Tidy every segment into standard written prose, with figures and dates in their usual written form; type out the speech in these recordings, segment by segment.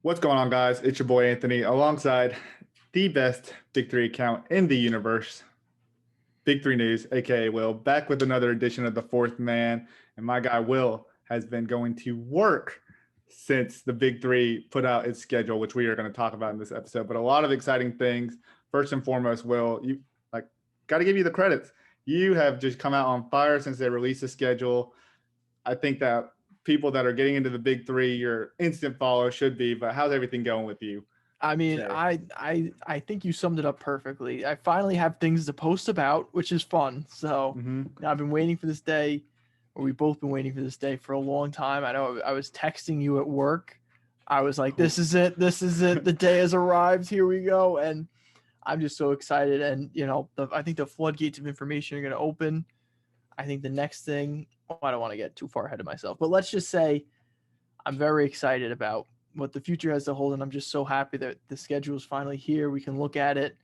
What's going on, guys? It's your boy Anthony alongside the best Big 3 account in the universe, Big 3 News, aka Will, back with another edition of the Fourth Man. And my guy Will has been going to work since the Big 3 put out its schedule, which we are going to talk about in this episode. But a lot of exciting things. First and foremost, Will, you got to give you the credits. You have just come out on fire since they released the schedule. I think that people that are getting into the Big 3, your instant follow should be. But how's everything going with you? I mean, today? I think you summed it up perfectly. I finally have things to post about, which is fun. So I've been waiting for this day, or we've both been waiting for this day for a long time. I know I was texting you at work. I was like, "This is it. This is it. The day has arrived. Here we go." And I'm just so excited. And I think the floodgates of information are going to open. I think the next thing. I don't want to get too far ahead of myself, but let's just say I'm very excited about what the future has to hold, and I'm just so happy that the schedule is finally here. We can look at it.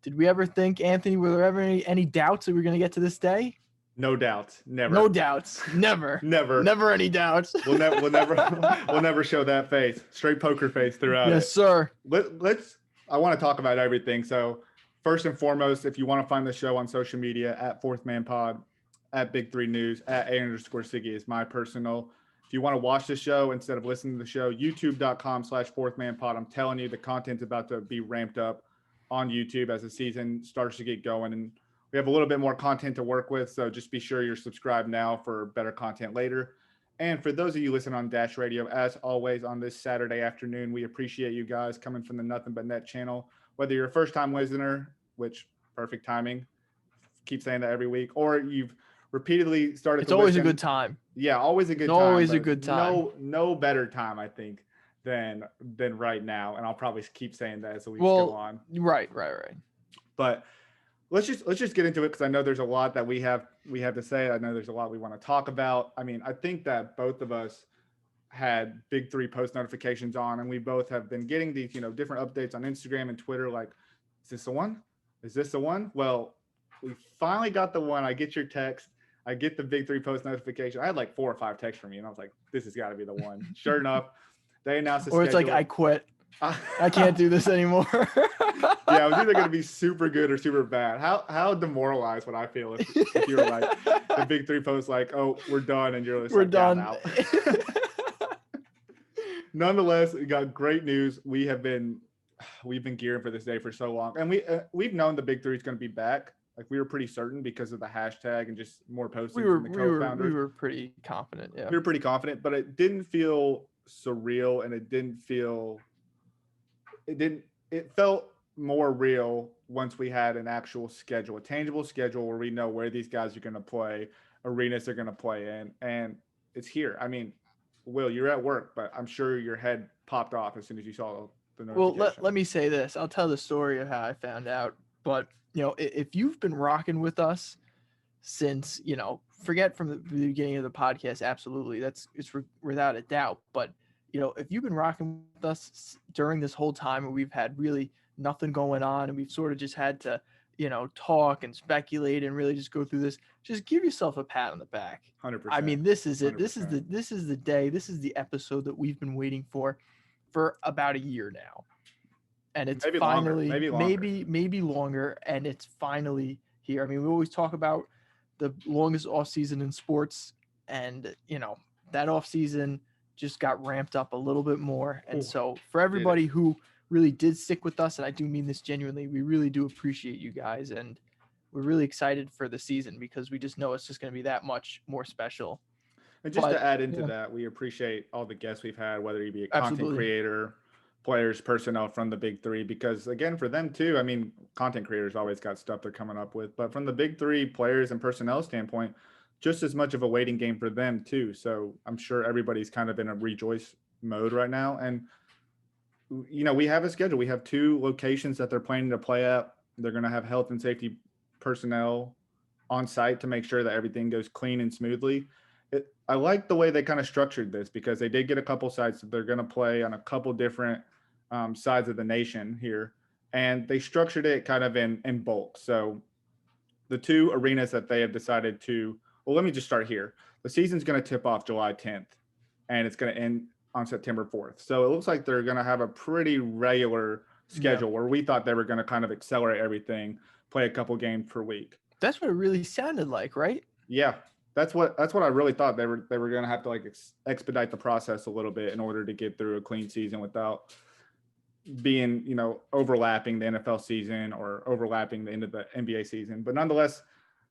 Did we ever think, Anthony, were there ever any doubts that we are going to get to this day? No doubts. Never. No doubts. Never. Never any doubts. We'll never show that face. Straight poker face throughout. Yes, sir. I want to talk about everything. So first and foremost, if you want to find the show on social media at Fourth Man Pod, at Big3 News, at @A_Siggy is my personal. If you want to watch the show instead of listening to the show, youtube.com/fourthmanpod. I'm telling you, the content's about to be ramped up on YouTube as the season starts to get going. And we have a little bit more content to work with. So just be sure you're subscribed now for better content later. And for those of you listening on Dash Radio, as always, on this Saturday afternoon, we appreciate you guys coming from the Nothing But Net channel. Whether you're a first-time listener, which perfect timing, keep saying that every week, or you've repeatedly started. It's always a good time. Yeah, always a good time. Always a good time. No better time, I think, than right now. And I'll probably keep saying that as the weeks go on. Right. But let's just get into it, because I know there's a lot that we have to say. I know there's a lot we want to talk about. I mean, I think that both of us had Big3 post notifications on, and we both have been getting these, different updates on Instagram and Twitter. Like, is this the one? Is this the one? Well, we finally got the one. I get your text. I get the Big3 post notification. I had like 4 or 5 texts from you, and I was like, this has got to be the one. Sure enough, they announced the schedule. Or it's like, I quit. I can't do this anymore. Yeah, it was either going to be super good or super bad. How demoralized would I feel if you were like, the Big3 post like, oh, we're done, and you're just we're done. Yeah, Nonetheless, we got great news. We've been gearing for this day for so long, and we've known the Big3 is going to be back. Like, we were pretty certain because of the hashtag and just more postings from the co-founders. We were pretty confident, yeah. We were pretty confident, but it didn't feel surreal, and it felt more real once we had an actual schedule, a tangible schedule where we know where these guys are going to play, arenas they're going to play in, and it's here. I mean, Will, you're at work, but I'm sure your head popped off as soon as you saw the notification. Well, let me say this. I'll tell the story of how I found out, but if you've been rocking with us since, forget from the beginning of the podcast, absolutely, it's without a doubt. But, if you've been rocking with us during this whole time and we've had really nothing going on and we've sort of just had to, talk and speculate and really just go through this, just give yourself a pat on the back. 100%. I mean, this is it. 100%. This is the day. This is the episode that we've been waiting for about a year now. And it's maybe finally longer. maybe longer, and it's finally here. I mean, we always talk about the longest off season in sports, and that off season just got ramped up a little bit more. And so for everybody who really did stick with us, and I do mean this genuinely, we really do appreciate you guys, and we're really excited for the season because we just know it's just going to be that much more special. And just to add into that, we appreciate all the guests we've had, whether you be a content creator, players, personnel from the Big3, because again, for them too, I mean, content creators always got stuff they're coming up with, but from the Big3 players and personnel standpoint, just as much of a waiting game for them too. So I'm sure everybody's kind of in a rejoice mode right now. And, we have a schedule. We have 2 locations that they're planning to play at. They're going to have health and safety personnel on site to make sure that everything goes clean and smoothly. I like the way they kind of structured this, because they did get a couple sites that they're going to play on a couple different sides of the nation here, and they structured it kind of in bulk. So the 2 arenas that they have decided to, well, let me just start here. The season's going to tip off July 10th, and it's going to end on September 4th. So it looks like they're going to have a pretty regular schedule where we thought they were going to kind of accelerate everything, play a couple games per week. That's what it really sounded like, right? Yeah. That's what I really thought. They were going to have to like expedite the process a little bit in order to get through a clean season without being, overlapping the NFL season or overlapping the end of the NBA season. But nonetheless,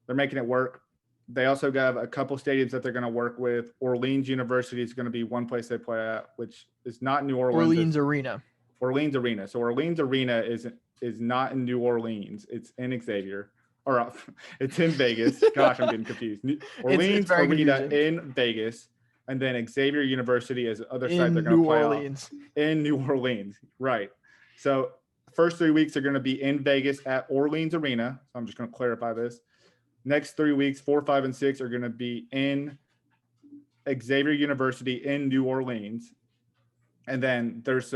they're making it work. They also got a couple stadiums that they're going to work with. Orleans University is going to be one place they play at, which is not New Orleans. Orleans Arena. Orleans Arena. So Orleans Arena is not in New Orleans. It's in Xavier. Or it's in Vegas. Gosh, I'm getting confused. Orleans Arena in Vegas. And then Xavier University is the other side they're going to play off in New Orleans. Right. So first 3 weeks are going to be in Vegas at Orleans Arena. So I'm just going to clarify this. Next 3 weeks, 4, 5, and 6 are going to be in Xavier University in New Orleans. And then there's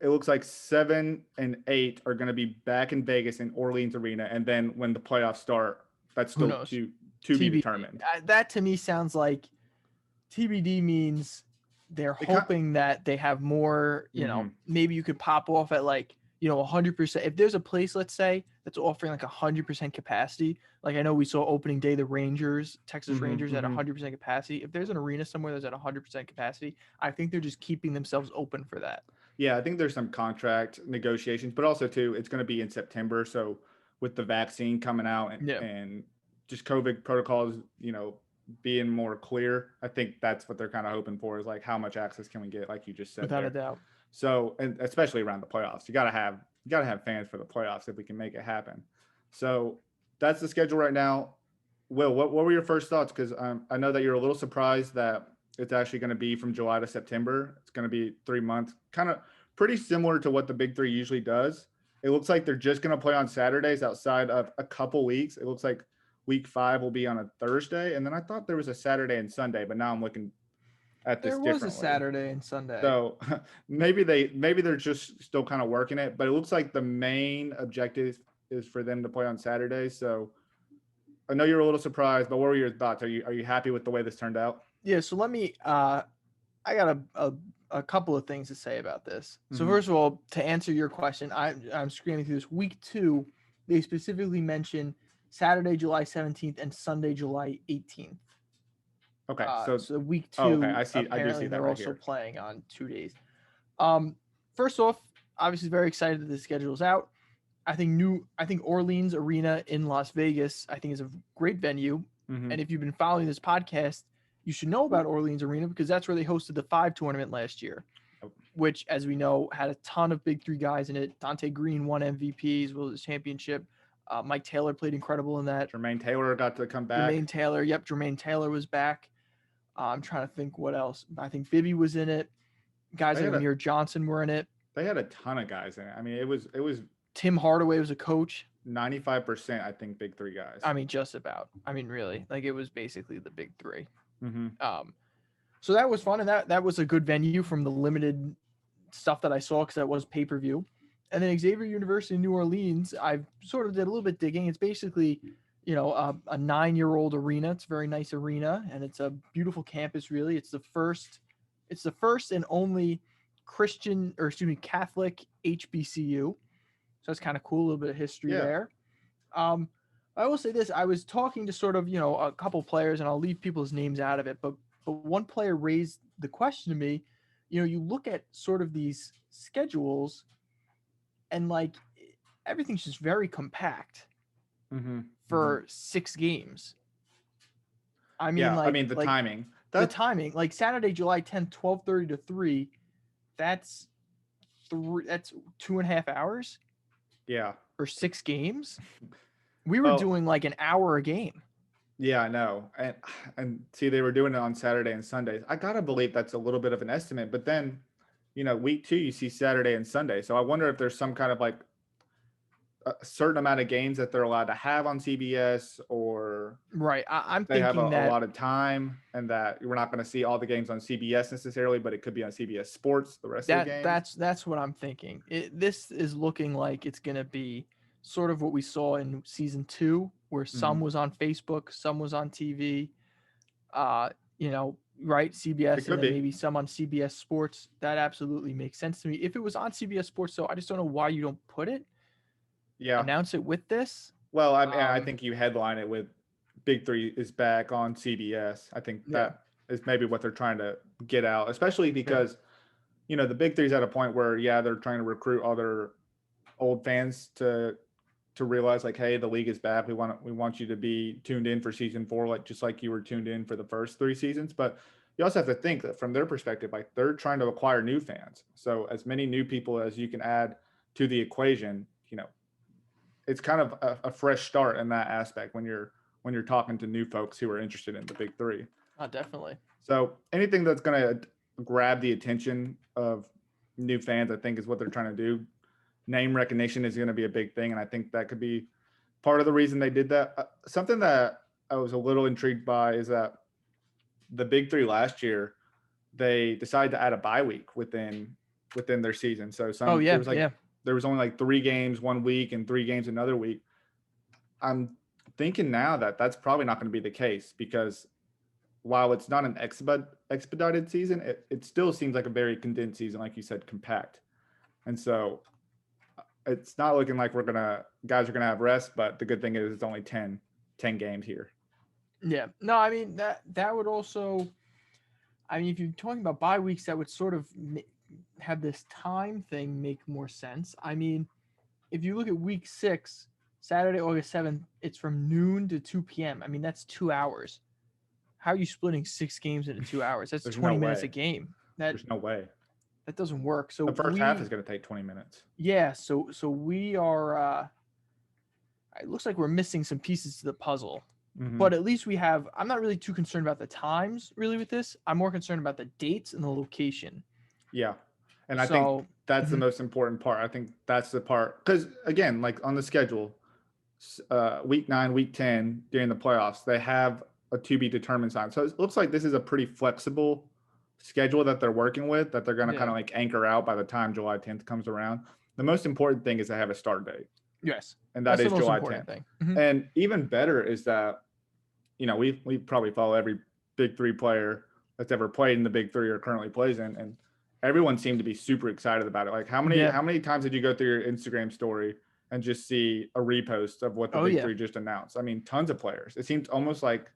it looks like 7 and 8 are going to be back in Vegas in Orleans Arena. And then when the playoffs start, that's still to be determined. That to me sounds like TBD means they're hoping that they have more, maybe you could pop off at 100%. If there's a place, let's say, that's offering 100% capacity, like I know we saw opening day, the Rangers, Texas Rangers at 100% capacity. If there's an arena somewhere that's at 100% capacity, I think they're just keeping themselves open for that. Yeah, I think there's some contract negotiations, but also too, it's going to be in September. So with the vaccine coming out and just COVID protocols, being more clear, I think that's what they're kind of hoping for, is how much access can we get, like you just said. Without a doubt. So, and especially around the playoffs, you gotta have fans for the playoffs if we can make it happen. So that's the schedule right now. Will, what were your first thoughts? Because I know that you're a little surprised that it's actually going to be from July to September. It's going to be 3 months, kind of pretty similar to what the Big 3 usually does. It looks like they're just going to play on Saturdays outside of a couple weeks. It looks like week 5 will be on a Thursday. And then I thought there was a Saturday and Sunday, but now I'm looking at this differently. There was a Saturday and Sunday. So maybe they're just still kind of working it, but it looks like the main objective is for them to play on Saturdays. So I know you're a little surprised, but what were your thoughts? Are you happy with the way this turned out? Yeah, so let me I got a couple of things to say about this. So first of all, to answer your question, I'm screening through this. Week 2, they specifically mention Saturday, July 17th and Sunday, July 18th. Okay, so week 2, okay, I do see that they're right also here. playing on 2 days. First off, obviously very excited that the schedule's out. I think Orleans Arena in Las Vegas, I think, is a great venue. And if you've been following this podcast, you should know about Orleans Arena because that's where they hosted the 5 tournament last year, which, as we know, had a ton of Big 3 guys in it. Dante Green won MVP as well as the championship. Mike Taylor played incredible in that. Jermaine Taylor got to come back. Jermaine Taylor was back. I'm trying to think what else. I think Bibby was in it. Guys like Amir Johnson were in it. They had a ton of guys in it. I mean, it was Tim Hardaway was a coach. 95%, I think, Big 3 guys. I mean, just about. I mean, really, it was basically the Big 3. So that was fun, and that was a good venue from the limited stuff that I saw because that was pay-per-view. And then Xavier University in New Orleans, I sort of did a little bit digging. It's basically, a 9-year-old arena. It's a very nice arena, and it's a beautiful campus. Really, it's the first and only Catholic HBCU. So that's kind of cool. A little bit of history there. I will say this. I was talking to sort of, a couple players, and I'll leave people's names out of it. But one player raised the question to me, you look at sort of these schedules and everything's just very compact for 6 games. I mean, the timing. The timing, Saturday, July 10th, 12:30 to 3, that's 2.5 hours. Yeah. For 6 games. We were doing an hour a game. Yeah, I know. And see, they were doing it on Saturday and Sundays. I got to believe that's a little bit of an estimate. But then, week 2, you see Saturday and Sunday. So I wonder if there's some kind of a certain amount of games that they're allowed to have on CBS, or right. I'm they thinking have that a lot of time, and that we're not going to see all the games on CBS necessarily, but it could be on CBS Sports, the rest of the games. That's what I'm thinking. This is looking like it's going to be sort of what we saw in season 2, where some was on Facebook, some was on TV. right? It CBS, and could then be. maybe some on CBS Sports. That absolutely makes sense to me. If it was on CBS Sports, though, I just don't know why you don't put it, Yeah. announce it with this. Well, I think you headline it with Big Three is back on CBS. I think Yeah, that is maybe what they're trying to get out, especially yeah, because, the Big Three's at a point where, yeah, they're trying to recruit other old fans to realize like, hey, the league is back. We want you to be tuned in for season 4, like just like you were tuned in for the first 3 seasons. But you also have to think that from their perspective, like they're trying to acquire new fans. So as many new people as you can add to the equation, it's kind of a fresh start in that aspect when you're talking to new folks who are interested in the Big Three. definitely. So anything that's going to grab the attention of new fans, I think, is what they're trying to do. Name recognition is going to be a big thing, and I think that could be part of the reason they did that. Something that I was a little intrigued by is that the Big Three last year, they decided to add a bye week within their season. So Oh there yeah, was yeah. there was only like 3 games one week and 3 games another week. I'm thinking now that that's probably not going to be the case because while it's not an expedited season, it still seems like a very condensed season, like you said, compact. And so it's not looking like guys are gonna have rest, but the good thing is it's only 10 games here. Yeah. No, I mean that would also. I mean, if you're talking about bye weeks, that would sort of have this time thing make more sense. I mean, if you look at week 6, Saturday, August 7th, it's from noon to 2 p.m. I mean, that's 2 hours. How are you splitting 6 games into 2 hours? That's There's no 20 minutes a way. game. That There's no way. that doesn't work. So The first half is going to take 20 minutes. yeah, so we are it looks like we're missing some pieces to the puzzle. Mm-hmm. But at least we have. I'm not really too concerned about the times really with this. I'm more concerned about the dates and the location. Yeah. And I think that's the mhm. most important part. I think that's the part because again, like on the schedule, week 9, week 10 during the playoffs, they have a to be determined sign. So it looks like this is a pretty flexible schedule that they're working with that they're going to kind of like anchor out by the time July 10th comes around. The most important thing is they have a start date. Yes. And that is July 10th. Mm-hmm. And even better is that, we probably follow every Big Three player that's ever played in the Big Three or currently plays in, and everyone seemed to be super excited about it. Like how many times did you go through your Instagram story and just see a repost of what the Big Three just announced? I mean, tons of players. It seems almost like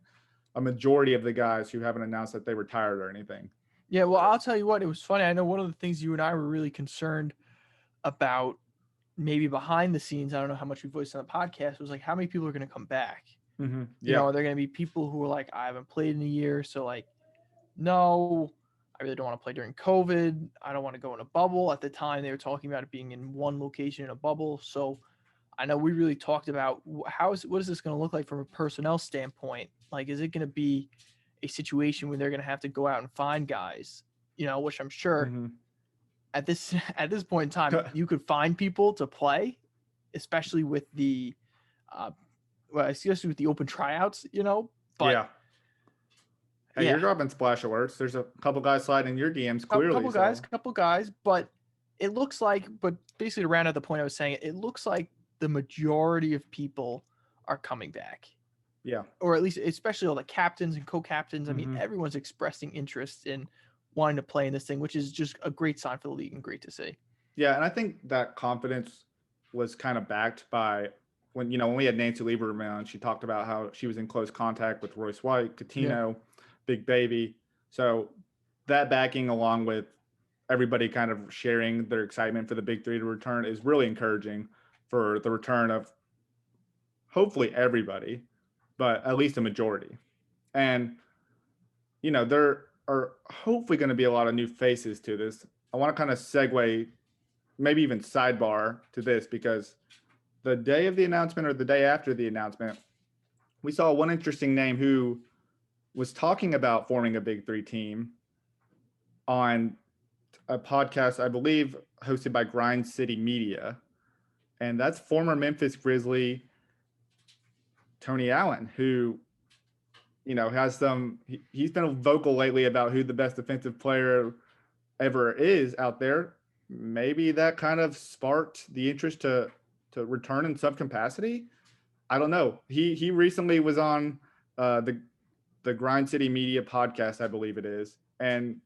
a majority of the guys who haven't announced that they retired or anything. Yeah, well, I'll tell you what, it was funny. I know one of the things you and I were really concerned about maybe behind the scenes, I don't know how much we voiced on the podcast, was like how many people are going to come back? Mm-hmm. Yeah. Are there going to be people who are like, I haven't played in a year, so like, no, I really don't want to play during COVID. I don't want to go in a bubble. At the time, they were talking about it being in one location in a bubble. So I know we really talked about what is this going to look like from a personnel standpoint? Like, is it going to be a situation where they're going to have to go out and find guys, which I'm sure at this point in time, you could find people to play, especially with the, especially with the open tryouts, but yeah. Hey, you're dropping splash alerts. There's a couple guys sliding in your DMs clearly. Couple guys, but it looks like, but basically to round out the point I was saying, it looks like the majority of people are coming back. Yeah. Or at least, especially all the captains and co-captains. I mean, everyone's expressing interest in wanting to play in this thing, which is just a great sign for the league and great to see. Yeah, and I think that confidence was kind of backed by when we had Nancy Lieberman on, she talked about how she was in close contact with Royce White, Coutinho, Big Baby. So that backing along with everybody kind of sharing their excitement for the Big Three to return is really encouraging for the return of hopefully everybody, but at least a majority. And, there are hopefully going to be a lot of new faces to this. I want to kind of segue, maybe even sidebar to this, because the day of the announcement or the day after the announcement, we saw one interesting name who was talking about forming a Big Three team on a podcast, I believe, hosted by Grind City Media. And that's former Memphis Grizzly Tony Allen, who, has he's been vocal lately about who the best defensive player ever is out there. Maybe that kind of sparked the interest to return in some capacity. I don't know. He recently was on the the Grind City Media podcast, I believe it is, and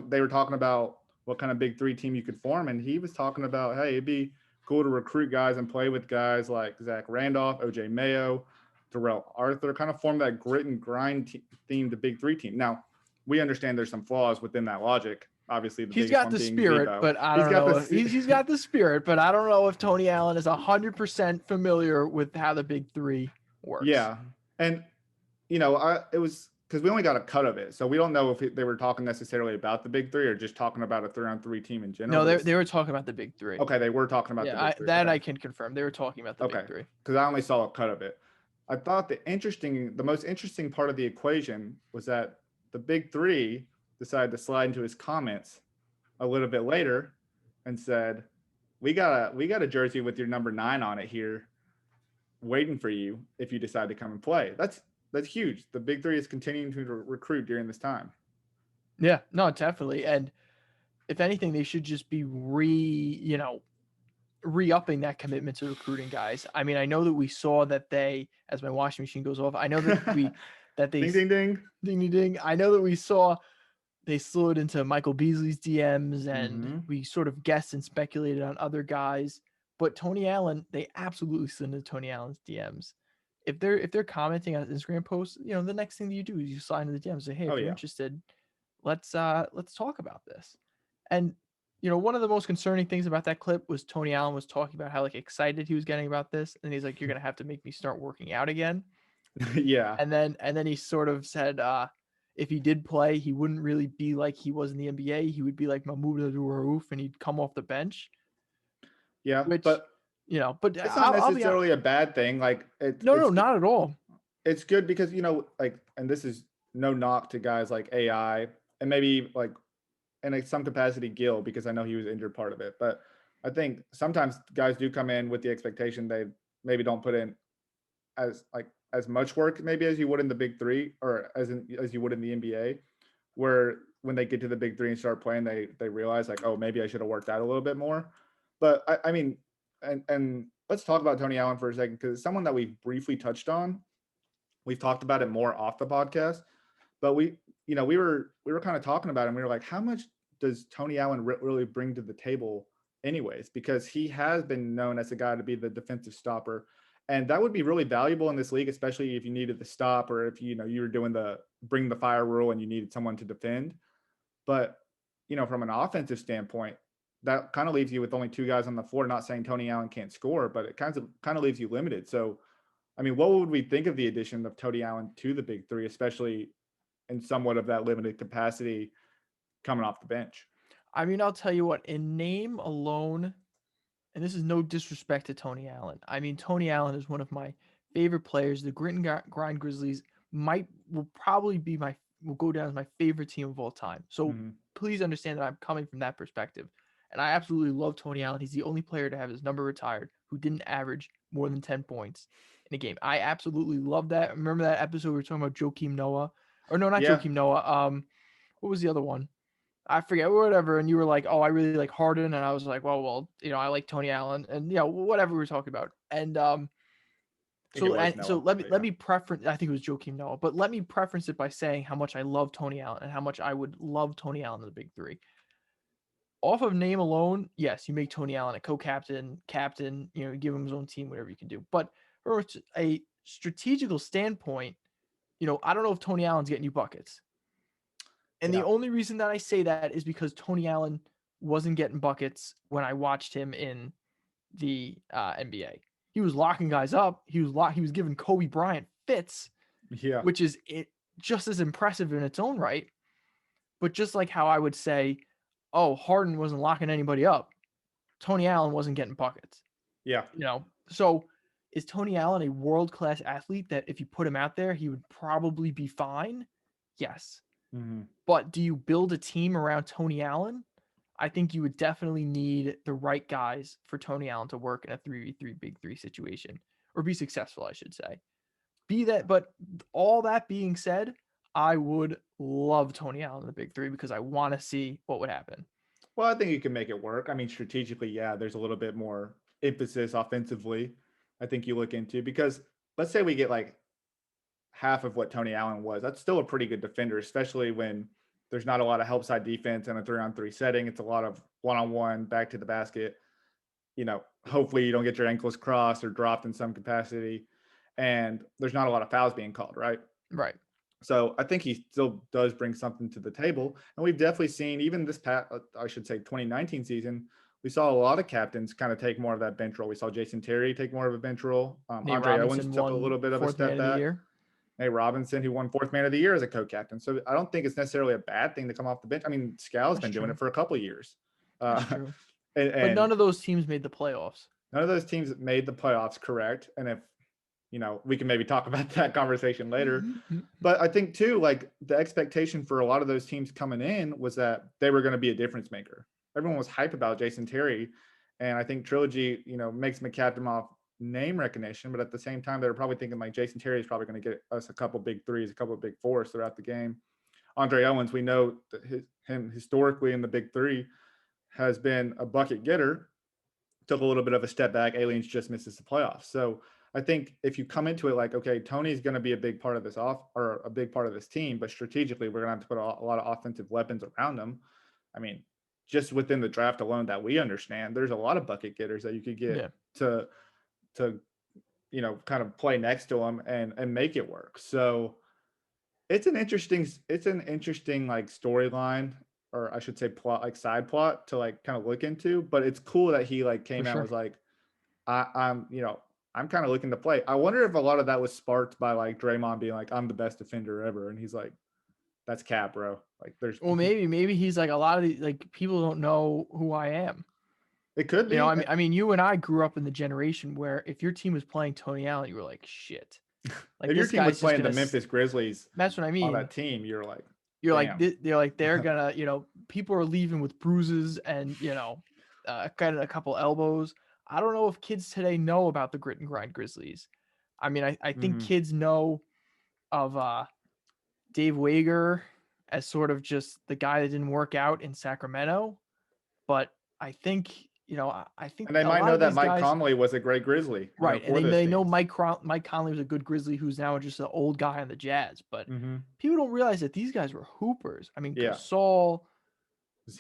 they were talking about what kind of Big 3 team you could form, and he was talking about, hey, it'd be cool to recruit guys and play with guys like Zach Randolph, OJ Mayo, Terrell Arthur, kind of form that grit and grind themed Big 3 team. Now, we understand there's some flaws within that logic. Obviously, the He's biggest got one the being spirit, Zebo. but I don't know. He's got the spirit, but I don't know if Tony Allen is 100% familiar with how the Big 3 works. Yeah, and it was because we only got a cut of it, so we don't know if they were talking necessarily about the Big 3 or just talking about a 3-on-3 team in general. No, they were talking about the Big 3. Okay, they were talking about the Big 3. That I can confirm. They were talking about the Big 3. Because I only saw a cut of it. I thought the most interesting part of the equation was that the Big 3 decided to slide into his comments a little bit later and said, we got a jersey with your number 9 on it here waiting for you if you decide to come and play. That's huge. The Big 3 is continuing to recruit during this time. Yeah, no, definitely. And if anything, they should just be re-upping that commitment to recruiting guys. I mean, I know that we saw that as my washing machine goes off, I know that they ding, ding, ding, ding, ding, ding. I know that we saw they slid into Michael Beasley's DMs, and we sort of guessed and speculated on other guys. But Tony Allen, they absolutely slid into Tony Allen's DMs. If they're commenting on Instagram posts, the next thing that you do is you slide into the DMs and say, hey, if you're interested, let's talk about this. And one of the most concerning things about that clip was Tony Allen was talking about how excited he was getting about this, and he's like, you're gonna have to make me start working out again. Yeah. And then he sort of said, if he did play, he wouldn't really be like he was in the NBA. He would be like Mahmoud Abdul-Rauf, and he'd come off the bench. Yeah, but it's not necessarily a bad thing. No, not at all. It's good because and this is no knock to guys like AI and maybe in some capacity Gil, because I know he was injured part of it. But I think sometimes guys do come in with the expectation they maybe don't put in as much work maybe as you would in the Big 3 or as you would in the NBA, where when they get to the Big 3 and start playing, they realize oh, maybe I should have worked out a little bit more. But I mean, and let's talk about Tony Allen for a second, because it's someone that we've briefly touched on. We've talked about it more off the podcast, but we were kind of talking about it, and we were like, how much does Tony Allen really bring to the table anyways? Because he has been known as a guy to be the defensive stopper. And that would be really valuable in this league, especially if you needed the stop or if, you were doing the bring the fire rule and you needed someone to defend. But, from an offensive standpoint, that kind of leaves you with only 2 guys on the floor. Not saying Tony Allen can't score, but it kind of leaves you limited. So, I mean, what would we think of the addition of Tony Allen to the Big 3, especially in somewhat of that limited capacity coming off the bench? I mean, I'll tell you what, in name alone, and this is no disrespect to Tony Allen. I mean, Tony Allen is one of my favorite players. The Grit and Grind Grizzlies will go down as my favorite team of all time. So please understand that I'm coming from that perspective. And I absolutely love Tony Allen. He's the only player to have his number retired who didn't average more than 10 points in a game. I absolutely love that. Remember that episode we were talking about Joakim Noah? Or no, not Joakim Noah. What was the other one? I forget, whatever. And you were like, oh, I really like Harden. And I was like, well, I like Tony Allen, and whatever we were talking about. And let me preference, I think it was Joakim Noah, but let me preference it by saying how much I love Tony Allen and how much I would love Tony Allen in the Big 3. Off of name alone, yes, you make Tony Allen a co-captain, captain, give him his own team, whatever you can do. But from a strategical standpoint, I don't know if Tony Allen's getting you buckets. And the only reason that I say that is because Tony Allen wasn't getting buckets when I watched him in the NBA. He was locking guys up. He was giving Kobe Bryant fits, which is just as impressive in its own right. But just like how I would say, oh, Harden wasn't locking anybody up, Tony Allen wasn't getting buckets. Yeah. So is Tony Allen a world-class athlete that if you put him out there, he would probably be fine? Yes. Mm-hmm. But do you build a team around Tony Allen? I think you would definitely need the right guys for Tony Allen to work in a 3v3 Big 3 situation, or be successful, I should say. But all that being said, I would love Tony Allen in the Big 3 because I want to see what would happen. Well, I think you can make it work. I mean, strategically, there's a little bit more emphasis offensively. I think you look into, because let's say we get half of what Tony Allen was. That's still a pretty good defender, especially when there's not a lot of help side defense in a 3-on-3 setting. It's a lot of one-on-one, back to the basket. Hopefully you don't get your ankles crossed or dropped in some capacity. And there's not a lot of fouls being called, right? Right. So I think he still does bring something to the table. And we've definitely seen, even this past, I should say 2019 season, we saw a lot of captains kind of take more of that bench role. We saw Jason Terry take more of a bench role. Andre Owens took a little bit of a step back. Nate Robinson, who won 4th man of the year as a co-captain. So I don't think it's necessarily a bad thing to come off the bench. I mean, Scal's been doing it for a couple of years. That's true. But none of those teams made the playoffs. None of those teams made the playoffs, correct. And if, we can maybe talk about that conversation later. But I think too, like the expectation for a lot of those teams coming in was that they were going to be a difference maker. Everyone was hype about Jason Terry. And I think Trilogy, makes him a captain off name recognition, but at the same time, they were probably thinking like Jason Terry is probably going to get us a couple big threes, a couple of big fours throughout the game. Andre Owens, we know that him historically in the big three has been a bucket getter, took a little bit of a step back. Aliens just misses the playoffs. So I think if you come into it like, okay, Tony's going to be a big part of this or a big part of this team, but strategically we're going to have to put a lot of offensive weapons around them. I mean, just within the draft alone that we understand, there's a lot of bucket getters that you could get to kind of play next to him and make it work. So it's an interesting like storyline, or I should say plot, like side plot to like kind of look into, but it's cool that he like came out and was like, I'm kind of looking to play. I wonder if a lot of that was sparked by like Draymond being like, I'm the best defender ever. And he's like, that's cap, bro. Like there's, well, maybe he's like, a lot of these, like, people don't know who I am. It could be. I mean, you and I grew up in the generation where if your team was playing Tony Allen, you were like, shit. Like if your team was playing the Memphis Grizzlies, that's what I mean. On that team, you're like, they're gonna, people are leaving with bruises and kind of a couple elbows. I don't know if kids today know about the grit and grind Grizzlies. I mean, I think kids know of Dave Wager as sort of just the guy that didn't work out in Sacramento, but I think I think, and they might know that Mike Conley was a great Grizzly, right? And they know Mike Conley was a good Grizzly, who's now just an old guy on the Jazz. But people don't realize that these guys were hoopers. I mean, Gasol,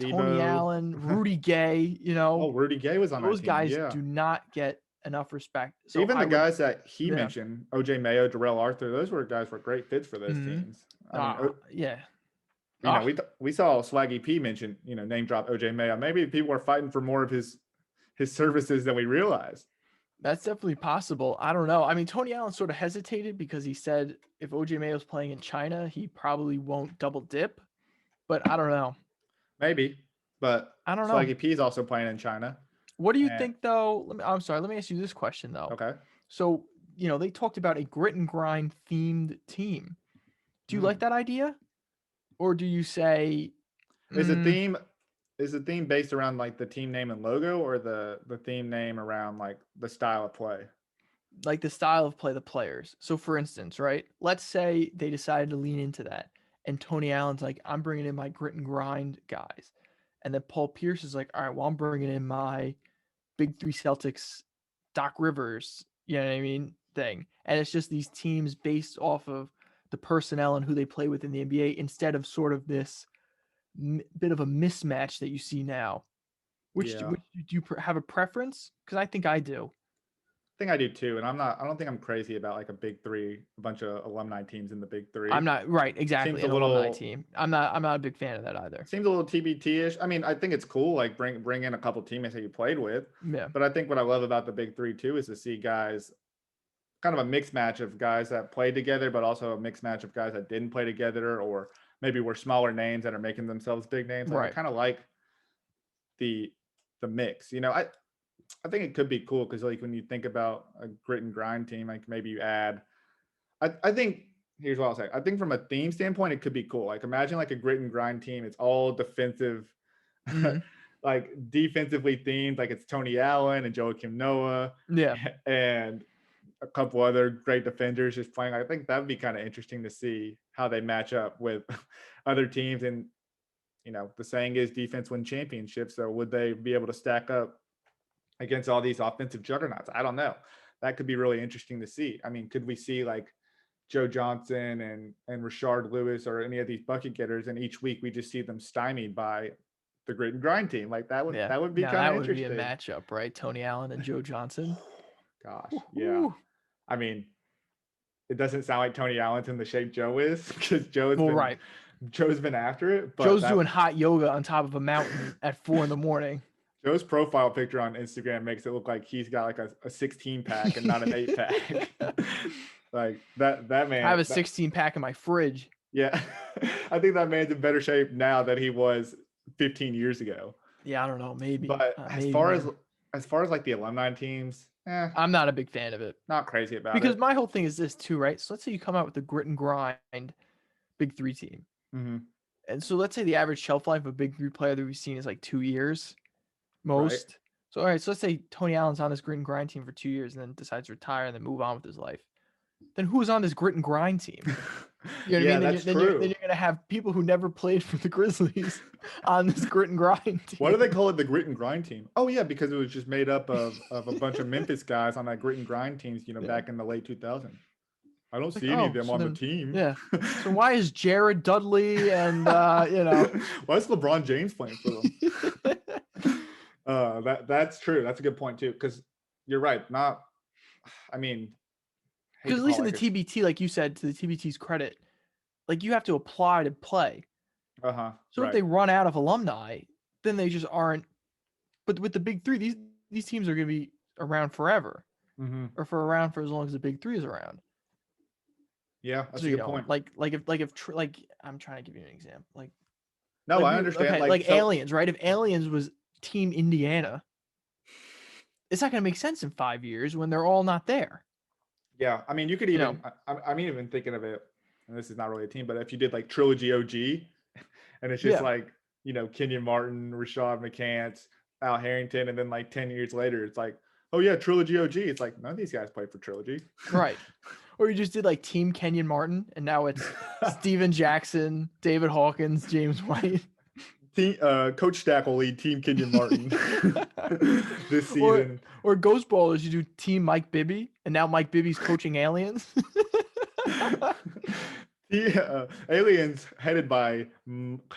Tony Allen, Rudy Gay. Rudy Gay was on those guys. Do not get enough respect. So even the guys that he mentioned, OJ Mayo, Darrell Arthur, those were guys were great fits for those teams. We saw Swaggy P mention, name drop OJ Mayo. Maybe people are fighting for more of his services than we realized. That's definitely possible. I don't know. I mean, Tony Allen sort of hesitated because he said if OJ Mayo's playing in China, he probably won't double dip. But I don't know. Maybe, but I don't know. Swaggy P is also playing in China. What do you think, though? I'm sorry. Let me ask you this question, though. Okay. So, they talked about a grit and grind themed team. Do you like that idea? Or do you say is the theme based around like the team name and logo, or the theme name around like the style of play? Like the style of play, the players. So for instance, right, let's say they decided to lean into that and Tony Allen's like, I'm bringing in my grit and grind guys. And then Paul Pierce is like, all right, well, I'm bringing in my Big 3 Celtics, Doc Rivers, you know what I mean, thing. And it's just these teams based off of the personnel and who they play with in the NBA instead of sort of this bit of a mismatch that you see now. Which do you have a preference? Because I think I do. I think I do too, and I don't think I'm crazy about like a big three, a bunch of alumni teams in the big three. I'm not right, exactly. An alumni team. I'm not a big fan of that either. Seems a little TBT-ish. I mean, I think it's cool, like bring in a couple teammates that you played with. Yeah. But I think what I love about the big three too is to see guys, kind of a mixed match of guys that played together, but also a mixed match of guys that didn't play together, or maybe were smaller names that are making themselves big names. Like, right. I kind of like the mix. I think it could be cool because like when you think about a grit and grind team, like maybe you add, I think here's what I'll say. I think from a theme standpoint, it could be cool. Like imagine like a grit and grind team. It's all defensive, like defensively themed. Like it's Tony Allen and Joakim Noah. Yeah. And a couple other great defenders just playing. I think that would be kind of interesting to see how they match up with other teams. And, the saying is defense wins championships. So would they be able to stack up against all these offensive juggernauts? I don't know. That could be really interesting to see. I mean, could we see like Joe Johnson and Rashard Lewis or any of these bucket getters, and each week we just see them stymied by the grit and grind team. Like that would be Now kind of that would be a interesting. matchup, right? Tony Allen and Joe Johnson. Gosh, yeah. I mean, it doesn't sound like Tony Allen's in the shape Joe is because Joe's been after it. But Joe's doing hot yoga on top of a mountain at 4 a.m. Joe's profile picture on Instagram makes it look like he's got like a 16 pack and not an 8 pack. Like that man. I have a 16 pack in my fridge. Yeah. I think that man's in better shape now than he was 15 years ago. Yeah, I don't know, maybe. But as far as like the alumni teams, I'm not a big fan of it. Not crazy about it. Because it. my whole thing is this too, right? So let's say you come out with the grit and grind Big 3 team. Mm-hmm. And so let's say the average shelf life of a Big 3 player that we've seen is like 2 years most. Right. So all right, so let's say Tony Allen's on this grit and grind team for 2 years and then decides to retire and then move on with his life. Then who's on this grit and grind team? You know what I mean? That's true. Then you're going to have people who never played for the Grizzlies on this grit and grind team. Why do they call it the grit and grind team? Oh, yeah, because it was just made up of a bunch of Memphis guys on that grit and grind teams, back in the late 2000s. I don't see any of them on the team. Yeah. So why is Jared Dudley and, why is LeBron James playing for them? That's true. That's a good point, too, because you're right. Because at least in the TBT, like you said, to the TBT's credit, like you have to apply to play. So if they run out of alumni, then they just aren't. But with the Big 3, these teams are going to be around forever, or around for as long as the Big 3 is around. Yeah, that's a good point. Like I'm trying to give you an example. I understand. Okay, Aliens, right? If Aliens was Team Indiana, it's not going to make sense in 5 years when they're all not there. Yeah, I mean, you could even. I'm even thinking of it, and this is not really a team, but if you did like Trilogy OG, and it's just like Kenyon Martin, Rashad McCants, Al Harrington, and then like 10 years later, it's like, oh yeah, Trilogy OG. It's like none of these guys played for Trilogy, right? Or you just did like Team Kenyon Martin, and now it's Steven Jackson, David Hawkins, James White. Coach Stack will lead Team Kenyon Martin this season. Or Ghost Ballers, you do Team Mike Bibby, and now Mike Bibby's coaching Aliens. Aliens headed by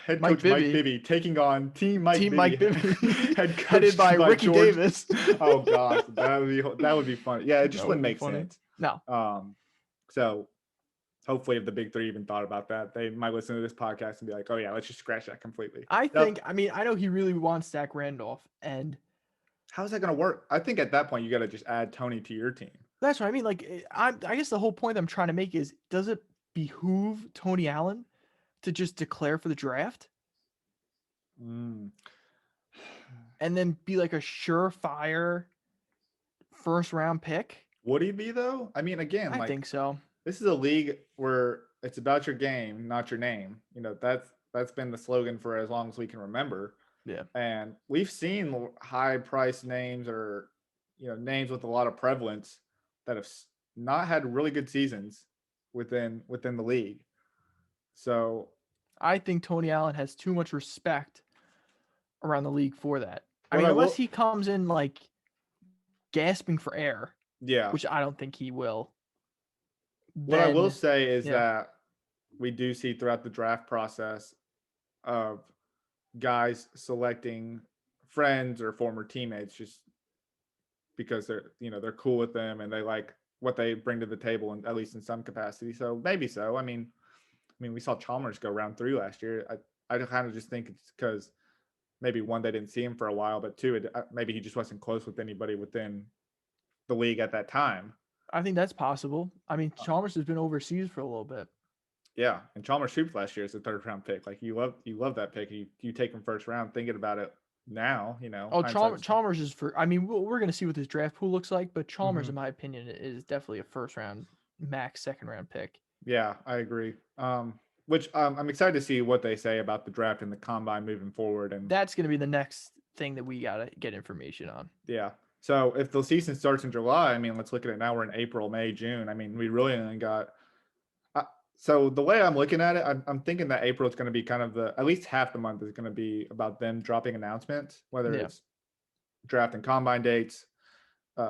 head coach Mike Bibby taking on Team Mike Bibby. Headed by Ricky Davis. Oh gosh, that would be fun. Yeah, it just wouldn't make sense. No. So hopefully if the Big 3 even thought about that, they might listen to this podcast and be like, oh yeah, let's just scratch that completely. I know he really wants Zach Randolph, and how's that going to work? I think at that point you got to just add Tony to your team. That's what I mean. Like, I guess the whole point I'm trying to make is, does it behoove Tony Allen to just declare for the draft? And then be like a surefire first round pick? Would he be though? I mean, again, I think so. This is a league where it's about your game, not your name. That's been the slogan for as long as we can remember. Yeah. And we've seen high price names or, names with a lot of prevalence that have not had really good seasons within the league. So I think Tony Allen has too much respect around the league for that. Unless he comes in like gasping for air. Yeah. Which I don't think he will. What I will say is that we do see throughout the draft process of guys selecting friends or former teammates just because they're cool with them and they like what they bring to the table, and at least in some capacity. So maybe so. I mean, we saw Chalmers go round 3 last year. I kind of just think it's because maybe one, they didn't see him for a while, but two, maybe he just wasn't close with anybody within the league at that time. I think that's possible. I mean, Chalmers has been overseas for a little bit. Yeah, and Chalmers swooped last year as a 3rd round pick. Like you love that pick. You take him 1st round, thinking about it now. Oh, Chalmers is for. I mean, we're going to see what his draft pool looks like, but Chalmers, in my opinion, is definitely a 1st round, max 2nd round pick. Yeah, I agree. Which I'm excited to see what they say about the draft and the combine moving forward, and that's going to be the next thing that we got to get information on. Yeah. So if the season starts in July, I mean, let's look at it now. We're in April, May, June. I mean, we really only got. So the way I'm looking at it, I'm thinking that April is going to be kind of at least half the month is going to be about them dropping announcements, whether it's draft and combine dates,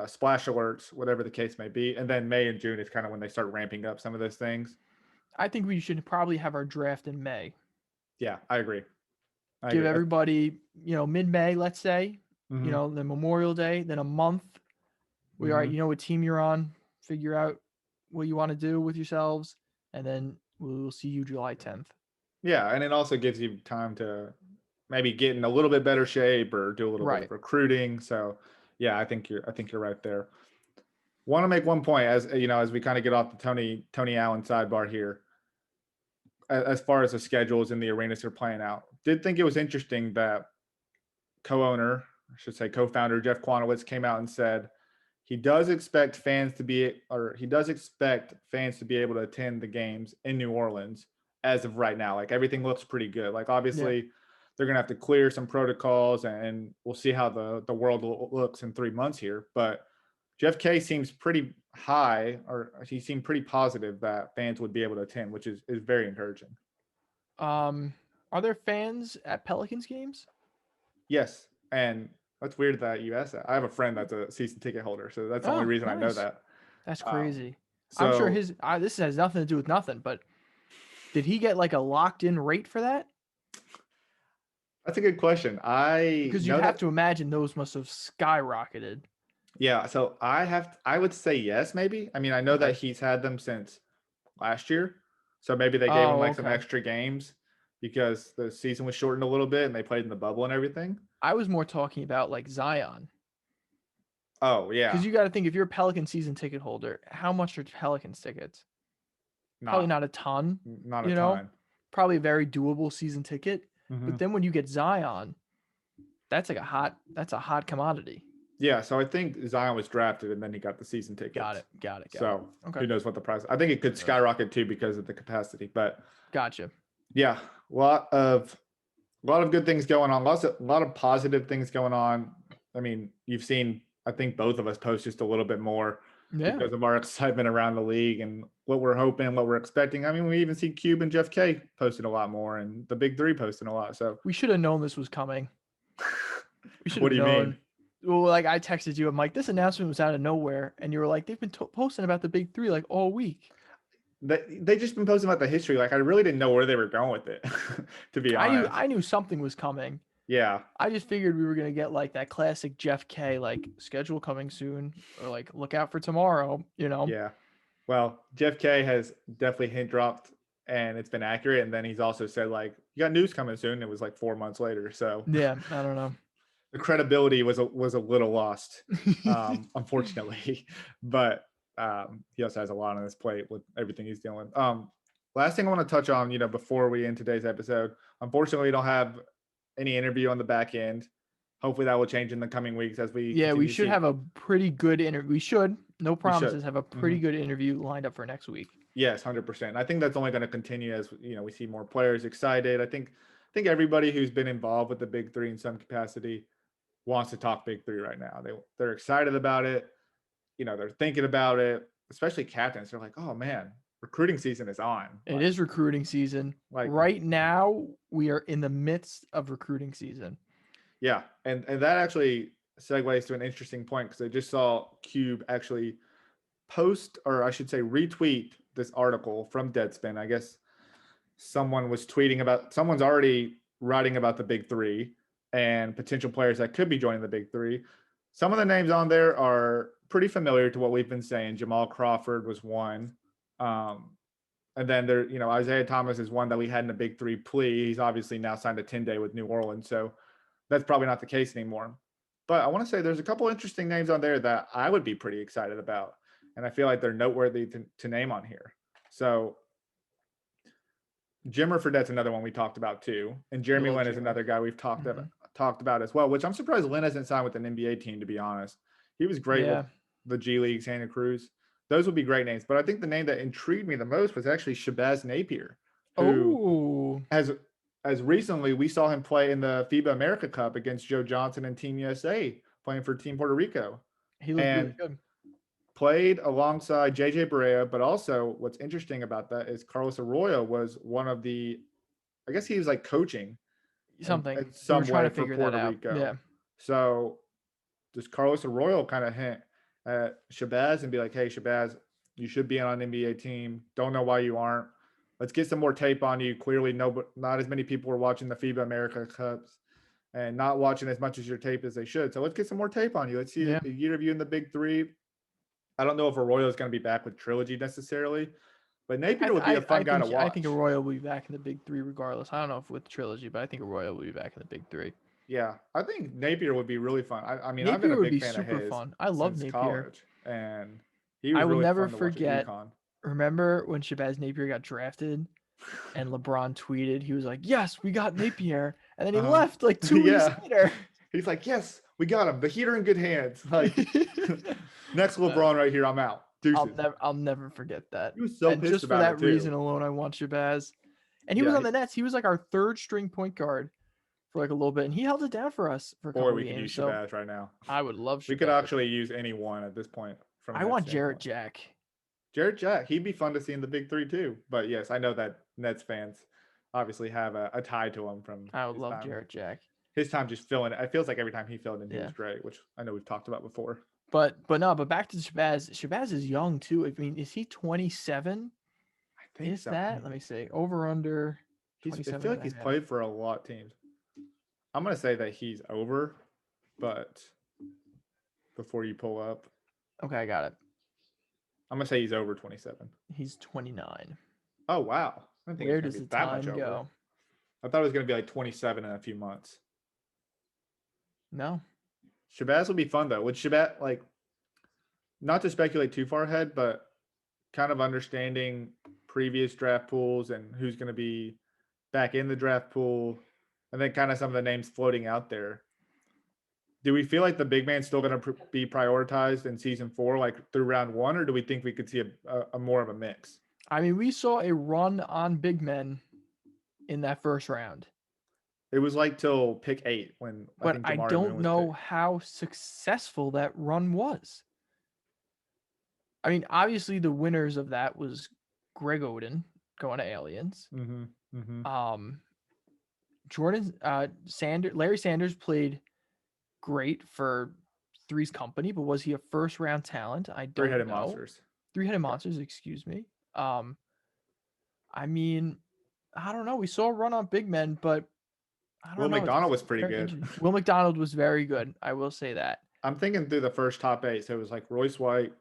splash alerts, whatever the case may be. And then May and June is kind of when they start ramping up some of those things. I think we should probably have our draft in May. Yeah, I agree. Give everybody, mid-May, let's say, Mm-hmm. the Memorial Day, then a month. All right, you know what team you're on, figure out what you want to do with yourselves, and then we'll see you July 10th. Yeah, and it also gives you time to maybe get in a little bit better shape or do a little bit of recruiting. So, yeah, I think you're right there. Want to make one point as we kind of get off the Tony Allen sidebar here. As far as the schedules and the arenas are playing out, did think it was interesting that co-founder Jeff Kwanowitz came out and said he does expect fans to be able to attend the games in New Orleans as of right now. Like everything looks pretty good. Like obviously they're going to have to clear some protocols and we'll see how the world looks in 3 months here. But Jeff K seems pretty high, or he seemed pretty positive that fans would be able to attend, which is very encouraging. Are there fans at Pelicans games? Yes. And that's weird that you asked that. I have a friend that's a season ticket holder, so that's the only reason I know that. That's crazy. I'm sure this has nothing to do with nothing, but did he get like a locked in rate for that? That's a good question. Because you have to imagine those must have skyrocketed. Yeah, so I would say yes, maybe. I mean, I know that he's had them since last year, so maybe they gave him some extra games because the season was shortened a little bit and they played in the bubble and everything. I was more talking about like Zion. Oh yeah, because you got to think if you're a Pelican season ticket holder, how much are Pelicans tickets? Probably not a ton. Not a ton. Probably a very doable season ticket. But then when you get Zion, that's like a hot commodity. Yeah, so I think Zion was drafted and then he got the season tickets. Got it. So who knows what the price? I think it could skyrocket too because of the capacity. But gotcha. Yeah, a lot of good things going on. A lot of positive things going on. I mean, you've seen. I think both of us post just a little bit more because of our excitement around the league and what we're hoping, what we're expecting. I mean, we even see Cube and Jeff K posting a lot more, and the Big 3 posting a lot. So we should have known this was coming. We should have known. What do you mean? Well, like I texted you, I'm like, this announcement was out of nowhere, and you were like, they've been posting about the Big 3 like all week. They just been posting about the history. Like I really didn't know where they were going with it, to be honest. I knew something was coming. Yeah. I just figured we were gonna get like that classic Jeff K like schedule coming soon, or like look out for tomorrow. Yeah. Well, Jeff K has definitely hint dropped, and it's been accurate. And then he's also said like, you got news coming soon. It was like 4 months later. So yeah, I don't know. The credibility was a little lost, unfortunately, but he also has a lot on his plate with everything he's dealing with. Last thing I want to touch on, before we end today's episode, unfortunately, we don't have any interview on the back end. Hopefully that will change in the coming weeks as we. Yeah, we should have a pretty good interview. We should, no promises, have a pretty good interview lined up for next week. Yes, 100%. I think that's only going to continue as we see more players excited. I think everybody who's been involved with the Big 3 in some capacity wants to talk Big 3 right now. They're excited about it. They're thinking about it, especially captains. They're like, oh man, recruiting season is on. It is recruiting season. Like right now, we are in the midst of recruiting season. Yeah. And that actually segues to an interesting point because I just saw Cube actually post, or I should say retweet this article from Deadspin. I guess someone's already writing about the Big 3 and potential players that could be joining the Big 3. Some of the names on there are pretty familiar to what we've been saying. Jamal Crawford was one. And then there, Isaiah Thomas is one that we had in a Big 3 plea. He's obviously now signed a 10-day with New Orleans. So that's probably not the case anymore. But I want to say there's a couple interesting names on there that I would be pretty excited about. And I feel like they're noteworthy to name on here. So Jimmer Fredette's another one we talked about too. And Jeremy Lin is another guy we've talked about as well, which I'm surprised Lin hasn't signed with an NBA team, to be honest. He was great with the G League, Santa Cruz. Those would be great names. But I think the name that intrigued me the most was actually Shabazz Napier, who as recently we saw him play in the FIBA America Cup against Joe Johnson and Team USA, playing for Team Puerto Rico. He looked really good. Played alongside JJ Barea, but also what's interesting about that is Carlos Arroyo was one of the, I guess he was like coaching something. Some way for Puerto Rico. Yeah. So does Carlos Arroyo kind of at Shabazz and be like, hey, Shabazz, you should be on an NBA team. Don't know why you aren't. Let's get some more tape on you. Clearly, not as many people are watching the FIBA America Cups and not watching as much as your tape as they should. So let's get some more tape on you. Let's see a year of you in the Big Three. I don't know if Arroyo is going to be back with Trilogy necessarily, but Napier would be a fun guy to watch. I think Arroyo will be back in the Big Three regardless. I don't know if with Trilogy, but I think Arroyo will be back in the Big Three. Yeah, I think Napier would be really fun. I mean, Napier I've been a would big be fan super of his fun. I love since Napier. college, and he was I will really never fun to forget. watch at UConn. Remember when Shabazz Napier got drafted, and LeBron tweeted, he was like, "Yes, we got Napier," and then he left like 2 weeks later. He's like, "Yes, we got him. The Heat are in good hands." Like, next LeBron right here, I'm out. I'll never forget that. He was so pissed just for about that reason alone, I want Shabazz. And he was on the Nets. He was like our third string point guard for like a little bit, and he held it down for us for a couple of games. Or we could use Shabazz right now. I would love Shabazz. We could actually use anyone at this point. I want Jarrett Jack. Jarrett Jack, he'd be fun to see in the Big Three too. But yes, I know that Nets fans obviously have a tie to him from. I would love Jarrett Jack. His time just filling it. It feels like every time he filled in, he was great, which I know we've talked about before. But back to Shabazz. Shabazz is young too. I mean, is he 27? I think so. Let me see. Over under. I feel like he's played for a lot of teams. I'm gonna say that he's over, but before you pull up. Okay, I got it. I'm gonna say he's over 27. He's 29. Oh wow! I think where does the time go? Over. I thought it was gonna be like 27 in a few months. No. Shabazz will be fun though. Would Shabazz, like, not to speculate too far ahead, but kind of understanding previous draft pools and who's going to be back in the draft pool, and then kind of some of the names floating out there. Do we feel like the big man's still going to be prioritized in season 4, like through round 1, or do we think we could see a more of a mix? I mean, we saw a run on big men in that first round. It was like till pick 8 when. But I don't know how successful that run was. I mean, obviously the winners of that was Greg Oden going to Aliens. Larry Sanders played great for Three's company, but was he a first round talent? I don't know. Three-headed monsters. Three-headed monsters, excuse me. I mean, I don't know. We saw a run on big men, but Will McDonald was pretty good. Will McDonald was very good. I will say that. I'm thinking through the first top 8. So it was like Royce White,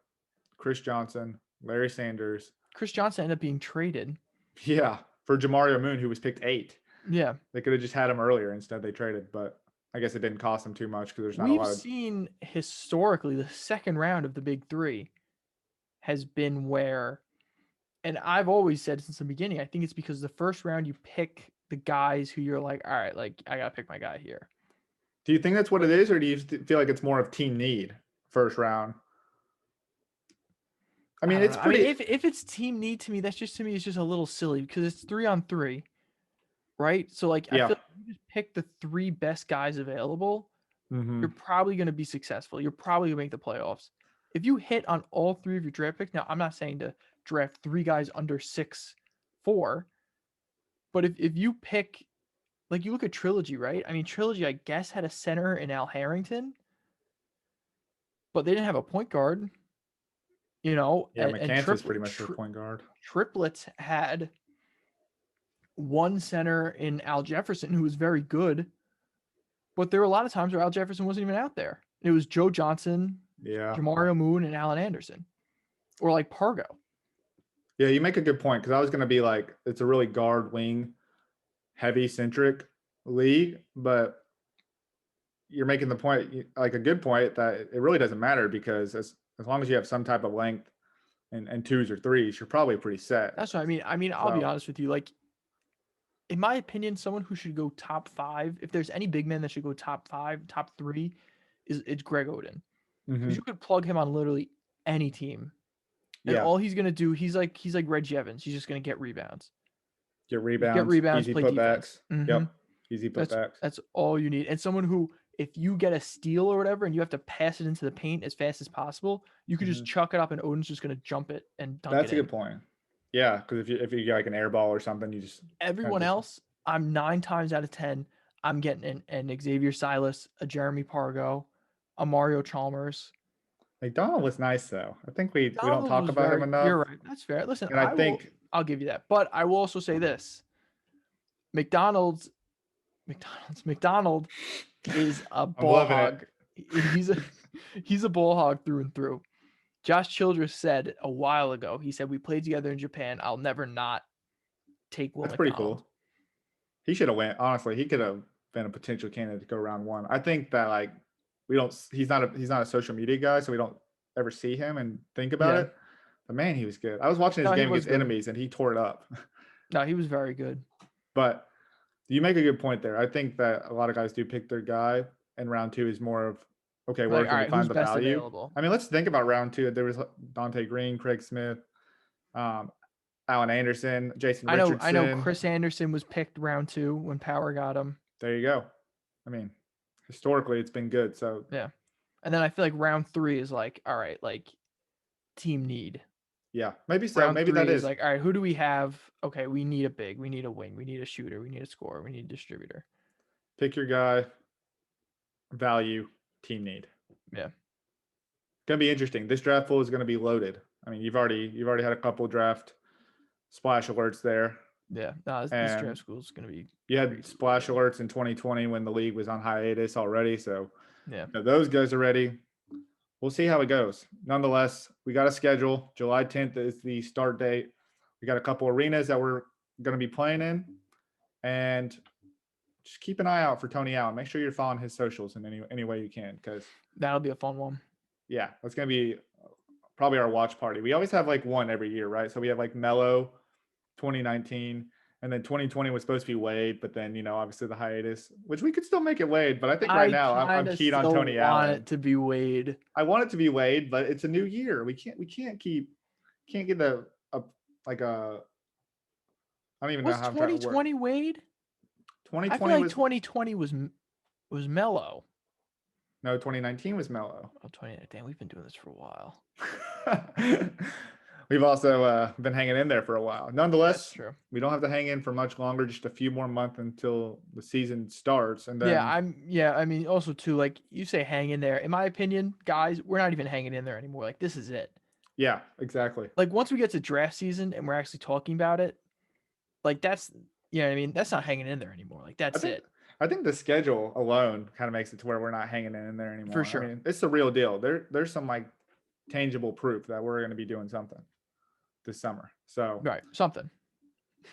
Chris Johnson, Larry Sanders. Chris Johnson ended up being traded. Yeah, for Jamario Moon, who was picked 8. Yeah. They could have just had him earlier. Instead, they traded. But I guess it didn't cost them too much because there's not a lot of. We've seen historically the second round of the Big Three has been where, and I've always said since the beginning, I think it's because the first round you pick the guys who you're like, all right, like I gotta pick my guy here. Do you think that's what it is, or do you feel like it's more of team need first round? I mean, it's pretty. I mean, if it's team need, to me, that's just a little silly because it's 3-on-3, right? So like, I feel like you just pick the 3 best guys available. You're probably going to be successful. You're probably going to make the playoffs. If you hit on all 3 of your draft picks, now I'm not saying to draft 3 guys under 6'4", but if you pick, like you look at Trilogy, right? I mean, Trilogy, I guess, had a center in Al Harrington, but they didn't have a point guard. You know, McCants pretty much their point guard. Triplets had one center in Al Jefferson who was very good, but there were a lot of times where Al Jefferson wasn't even out there. It was Joe Johnson, Jamario Moon, and Alan Anderson, or like Pargo. Yeah, you make a good point because I was going to be like, it's a really guard wing heavy centric league, but you're making the point, like a good point, that it really doesn't matter because as long as you have some type of length and 2s or 3s, you're probably pretty set. That's what I mean. I'll be honest with you. Like, in my opinion, someone who should go top 5, if there's any big man that should go top 5, top 3, it's Greg Oden. Because you could plug him on literally any team. And all he's gonna do, he's like Reggie Evans. He's just gonna get rebounds. Get rebounds, easy play putbacks. Defense. Yep, easy putbacks. That's all you need. And someone who, if you get a steal or whatever and you have to pass it into the paint as fast as possible, you could just chuck it up and Odin's just going to jump it and dunk it. That's a good point. Yeah, because if you get like an air ball or something, you just. Everyone else, I'm 9 times out of 10, I'm getting an Xavier Silas, a Jeremy Pargo, a Mario Chalmers. McDonald was nice though. I think we don't Donald talk was about him very. enough. You're right. That's fair. Listen, And I think I'll give you that, but I will also say this: McDonald is a I'm ball loving hog. it. He's a ball hog through and through. Josh Childress said a while ago. He said we played together in Japan. I'll never not take Will That's McDonald. pretty cool. He should have went. Honestly, he could have been a potential candidate to go round 1. I think that like he's not a social media guy, so we don't ever see him and think about it. But man, he was good. I was watching his game against Enemies, and he tore it up. No, he was very good. But you make a good point there. I think that a lot of guys do pick their guy, and round 2 is more of, okay, where can we find the value? Available? I mean, let's think about round 2. There was Dante Green, Craig Smith, Alan Anderson, Jason Richardson. I know Chris Anderson was picked round 2 when Power got him. There you go. I mean, historically, it's been good. So yeah. And then I feel like round 3 is like, all right, like team need. Yeah, maybe so. Round maybe that is like, all right, who do we have? Okay, we need a big, we need a wing, we need a shooter, we need a scorer, we need a distributor. Pick your guy, value, team need. Yeah. Gonna be interesting. This draft pool is gonna be loaded. I mean, you've already had a couple draft splash alerts there. Yeah, no, this draft school is gonna be. You had splash alerts in 2020 when the league was on hiatus already. So yeah, those guys are ready. We'll see how it goes. Nonetheless, we got a schedule. July 10th is the start date. We got a couple arenas that we're going to be playing in. And just keep an eye out for Tony Allen. Make sure you're following his socials in any way you can, because that'll be a fun one. Yeah, that's going to be probably our watch party. We always have like one every year, right? So we have like Mello 2019. And then 2020 was supposed to be Wade, but then, obviously the hiatus, which we could still make it Wade. But I think right now I'm keen on Tony Allen. I want it to be Wade. I want it to be Wade, but it's a new year. We can't get a I don't even know how 2020 Wade? 2020 I feel like 2020 was Mello. No, 2019 was Mello. Oh, 2019. Damn, we've been doing this for a while. We've also been hanging in there for a while. Nonetheless, we don't have to hang in for much longer, just a few more months until the season starts. And then I mean, also too, like you say, hang in there. In my opinion, guys, we're not even hanging in there anymore. Like, this is it. Yeah, exactly. Like, once we get to draft season and we're actually talking about it, like that's, I mean, that's not hanging in there anymore. Like, that's it. I think the schedule alone kind of makes it to where we're not hanging in there anymore. For sure. I mean, it's the real deal. There's some like tangible proof that we're going to be doing something this summer. So something.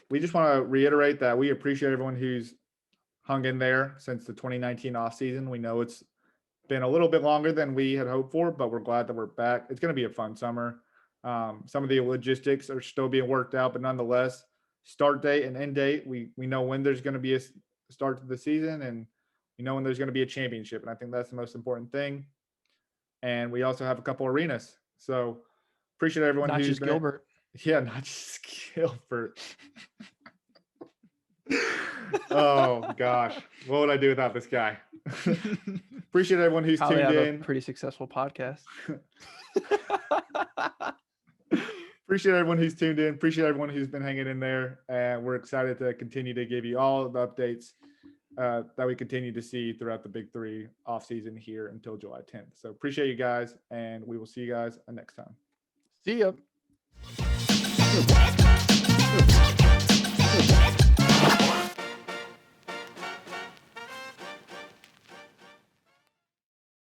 We just want to reiterate that we appreciate everyone who's hung in there since the 2019 offseason. We know it's been a little bit longer than we had hoped for, but we're glad that we're back. It's going to be a fun summer. Some of the logistics are still being worked out, but nonetheless, start date and end date, we know when there's going to be a start to the season, and we know when there's going to be a championship. And I think that's the most important thing. And we also have a couple arenas. So appreciate everyone who's just Gilbert. Yeah, not just Gilbert. Oh gosh, what would I do without this guy? Appreciate everyone who's tuned in. Pretty successful podcast. Appreciate everyone who's tuned in. Appreciate everyone who's been hanging in there, and we're excited to continue to give you all the updates that we continue to see throughout the Big 3 off season here until July 10th. So appreciate you guys, and we will see you guys next time. See ya.